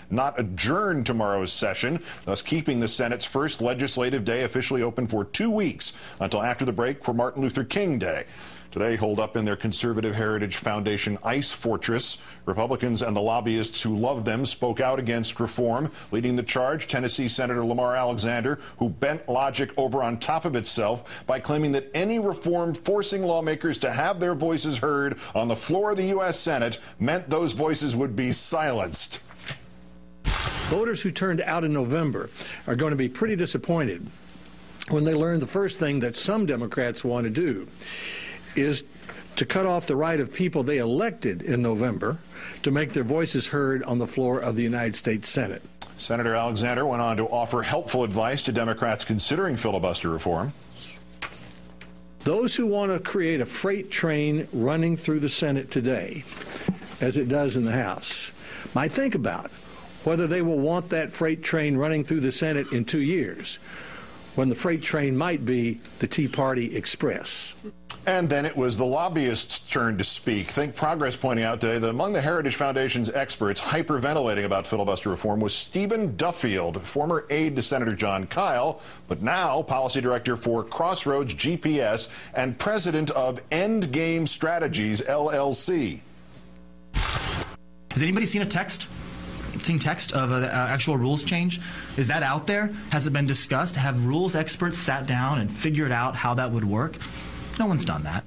not adjourn tomorrow's session, thus keeping the Senate's first legislative day officially open for 2 weeks until after the break for Martin Luther King Day. Today, holed up in their Conservative Heritage Foundation ice fortress, Republicans and the lobbyists who love them spoke out against reform. Leading the charge, Tennessee Senator Lamar Alexander, who bent logic over on top of itself by claiming that any reform forcing lawmakers to have their voices heard on the floor of the U.S. Senate meant those voices would be silenced. Voters who turned out in November are going to be pretty disappointed when they learn the first thing that some Democrats want to do is to cut off the right of people they elected in November to make their voices heard on the floor of the United States Senate. Senator Alexander went on to offer helpful advice to Democrats considering filibuster reform. Those who want to create a freight train running through the Senate today, as it does in the House, might think about whether they will want that freight train running through the Senate in 2 years, when the freight train might be the Tea Party Express. And then it was the lobbyists' turn to speak. Think Progress pointing out today that among the Heritage Foundation's experts hyperventilating about filibuster reform was Stephen Duffield, former aide to Senator John Kyle, but now policy director for Crossroads GPS and president of Endgame Strategies, LLC. Has anybody seen text of an actual rules change? Is that out there? Has it been discussed? Have rules experts sat down and figured out how that would work? No one's done that.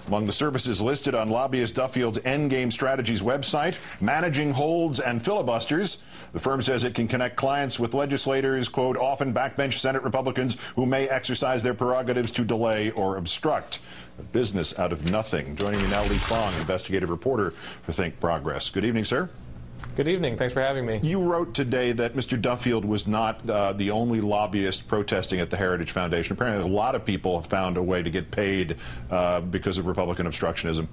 Among the services listed on lobbyist Duffield's Endgame Strategies website, managing holds and filibusters. The firm says it can connect clients with legislators, quote, often backbench Senate Republicans who may exercise their prerogatives to delay or obstruct. A business out of nothing. Joining me now, Lee Fong, investigative reporter for Think Progress. Good evening, sir. Good evening. Thanks for having me. You wrote today that Mr. Duffield was not the only lobbyist protesting at the Heritage Foundation. Apparently, a lot of people have found a way to get paid because of Republican obstructionism.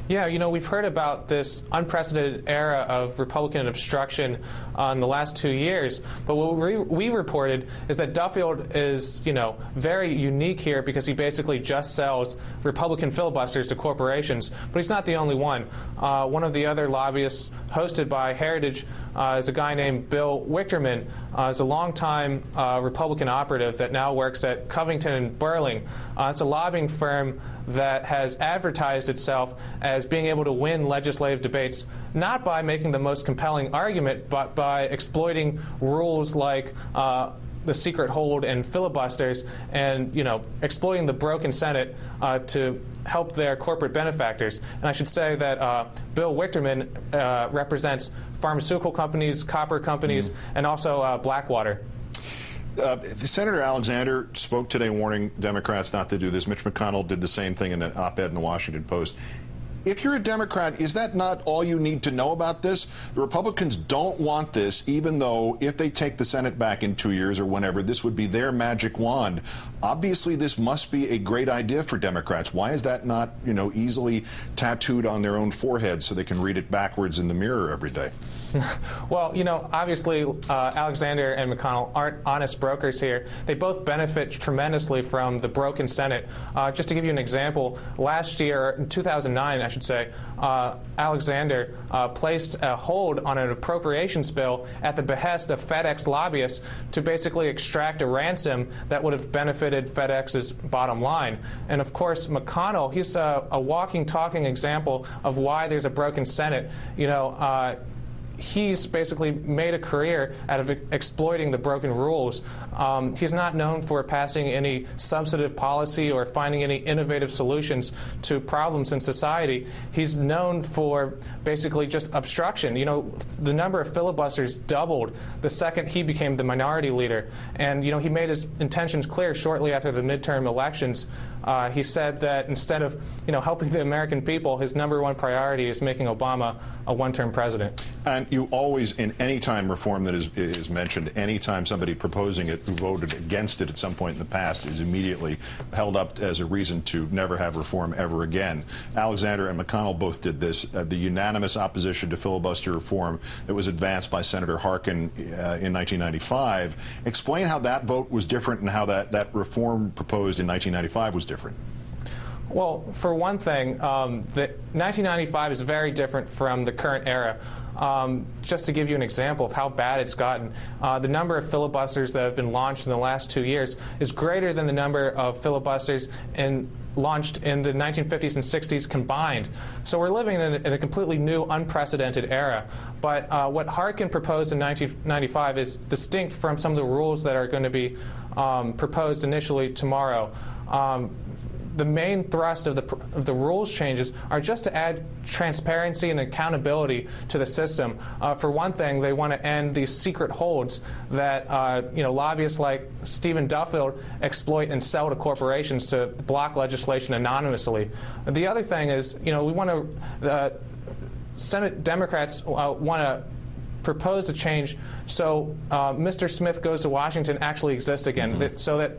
Yeah, you know, we've heard about this unprecedented era of Republican obstruction in the last 2 years, but what we reported is that Duffield is, you know, very unique here because he basically just sells Republican filibusters to corporations, but he's not the only one. One of the other lobbyists hosted by Heritage is a guy named Bill Wichterman. Is a longtime Republican operative that now works at Covington and Burling. It's a lobbying firm that has advertised itself as being able to win legislative debates not by making the most compelling argument, but by exploiting rules like the secret hold and filibusters, and, you know, exploiting the broken Senate to help their corporate benefactors. And I should say that Bill Wichterman represents pharmaceutical companies, copper companies, and also Blackwater. Senator Alexander spoke today warning Democrats not to do this. Mitch McConnell did the same thing in an op-ed in the Washington Post. If you're a Democrat, is that not all you need to know about this? The Republicans don't want this, even though if they take the Senate back in 2 years or whenever, this would be their magic wand. Obviously, this must be a great idea for Democrats. Why is that not, you know, easily tattooed on their own forehead so they can read it backwards in the mirror every day? Well, you know, obviously Alexander and McConnell aren't honest brokers here. They both benefit tremendously from the broken Senate. Just to give you an example, last year, in 2009, I should say, Alexander placed a hold on an appropriations bill at the behest of FedEx lobbyists to basically extract a ransom that would have benefited FedEx's bottom line. And of course, McConnell, he's a walking, talking example of why there's a broken Senate. You know, he's basically made a career out of exploiting the broken rules. He's not known for passing any substantive policy or finding any innovative solutions to problems in society. He's known for basically just obstruction. You know, the number of filibusters doubled the second he became the minority leader. And, you know, he made his intentions clear shortly after the midterm elections. He said that instead of, you know, helping the American people, his #1 priority is making Obama a one-term president. And you always, in any time reform that is mentioned, any time somebody proposing it who voted against it at some point in the past is immediately held up as a reason to never have reform ever again. Alexander and McConnell both did this. The unanimous opposition to filibuster reform that was advanced by Senator Harkin in 1995. Explain how that vote was different and how that reform proposed in 1995 was different. Well, for one thing, the 1995 is very different from the current era. Just to give you an example of how bad it's gotten, the number of filibusters that have been launched in the last 2 years is greater than the number of filibusters launched in the 1950s and 60s combined. So we're living in a completely new, unprecedented era. But what Harkin proposed in 1995 is distinct from some of the rules that are going to be proposed initially tomorrow. The main thrust of the rules changes are just to add transparency and accountability to the system. For one thing, they want to end these secret holds that lobbyists like Stephen Duffield exploit and sell to corporations to block legislation anonymously. The other thing is, we want to Senate Democrats want to propose a change so Mr. Smith Goes to Washington actually exists again, so that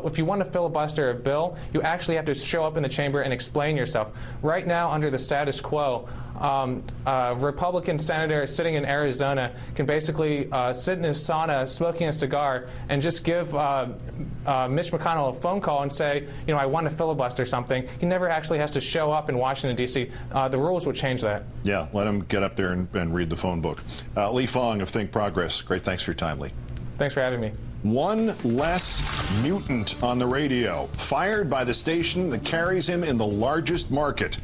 if you want to filibuster a bill, you actually have to show up in the chamber and explain yourself. Right now, under the status quo, a Republican senator sitting in Arizona can basically sit in his sauna smoking a cigar and just give Mitch McConnell a phone call and say, I want to filibuster something. He never actually has to show up in Washington, D.C. The rules would change that. Yeah, let him get up there and read the phone book. Lee Fong of Think Progress. Great, thanks for your time, Lee. Thanks for having me. One less mutant on the radio, fired by the station that carries him in the largest market.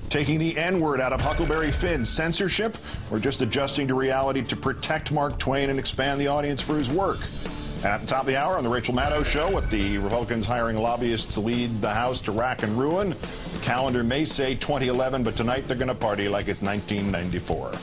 Taking the N-word out of Huckleberry Finn's censorship, or just adjusting to reality to protect Mark Twain and expand the audience for his work? And at the top of the hour on the Rachel Maddow Show, with the Republicans hiring lobbyists to lead the House to rack and ruin. The calendar may say 2011, but tonight they're going to party like it's 1994.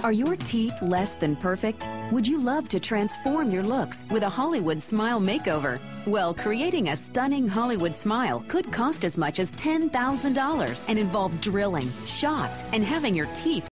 Are your teeth less than perfect? Would you love to transform your looks with a Hollywood smile makeover? Well, creating a stunning Hollywood smile could cost as much as $10,000 and involve drilling, shots, and having your teeth